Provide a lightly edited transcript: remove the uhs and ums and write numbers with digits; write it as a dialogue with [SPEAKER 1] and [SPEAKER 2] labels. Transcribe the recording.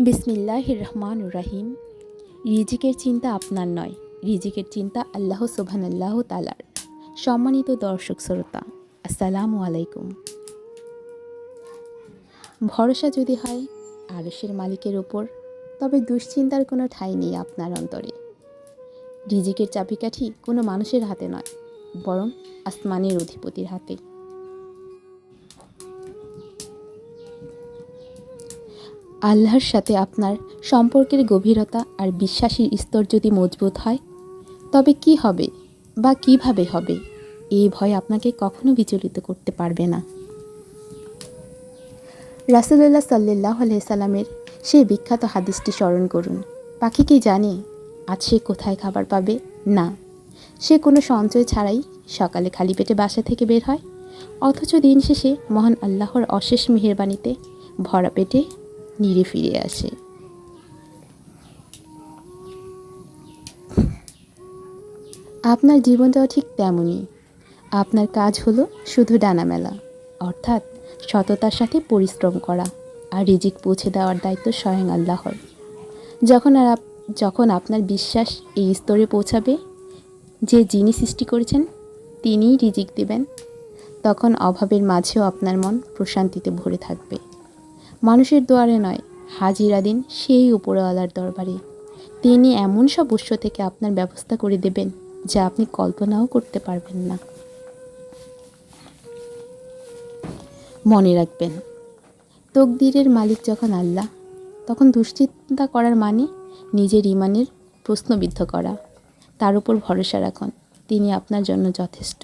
[SPEAKER 1] বিসমিল্লাহির রহমানির রহিম। রিজিকের চিন্তা আপনার নয়, রিজিকের চিন্তা আল্লাহ সুবহানাল্লাহু তাআলার। সম্মানিত দর্শক শ্রোতা, আসসালামু আলাইকুম। ভরসা যদি হয় আরশের মালিকের ওপর, তবে দুশ্চিন্তার কোনো ঠাঁই নেই আপনার অন্তরে। রিজিকের চাবিকাঠি কোনো মানুষের হাতে নয়, বরং আসমানের অধিপতির হাতে। আল্লাহর সাথে আপনার সম্পর্কের গভীরতা আর বিশ্বাসের স্তর যদি মজবুত হয়, তবে কি হবে বা কিভাবে হবে, এই ভয় আপনাকে কখনো বিচলিত করতে পারবে না। রাসূলুল্লাহ সাল্লাল্লাহু আলাইহি সাল্লামের সেই বিখ্যাত হাদিসটি স্মরণ করুন। পাখি কি জানে আজ সে কোথায় খাবার পাবে? না, সে কোনো সঞ্চয় ছাড়াই সকালে খালি পেটে বাসা থেকে বের হয়, অথচ দিন শেষে মহান আল্লাহর অশেষ মেহেরবানিতে ভরা পেটে নিরে ফিরে আসে। আপনার জীবনটাও ঠিক তেমনই। আপনার কাজ হলো শুধু ডানা মেলা, অর্থাৎ সততার সাথে পরিশ্রম করা, আর রিজিক পৌঁছে দেওয়ার দায়িত্ব স্বয়ং আল্লাহর। যখন আপনার বিশ্বাস এই স্তরে পৌঁছাবে যে যিনি সৃষ্টি করেছেন তিনিই রিজিক দেবেন, তখন অভাবের মাঝেও আপনার মন প্রশান্তিতে ভরে থাকবে। মানুষের দুয়ারে নয়, হাজিরা দিন সেই উপরওয়ালার দরবারে। তিনি এমন সব উৎস থেকে আপনার ব্যবস্থা করে দেবেন যা আপনি কল্পনাও করতে পারবেন না। মনে রাখবেন, তকদিরের মালিক যখন আল্লাহ, তখন দুশ্চিন্তা করার মানে নিজের ঈমানের প্রশ্নবিদ্ধ করা। তার উপর ভরসা রাখুন, তিনি আপনার জন্য যথেষ্ট।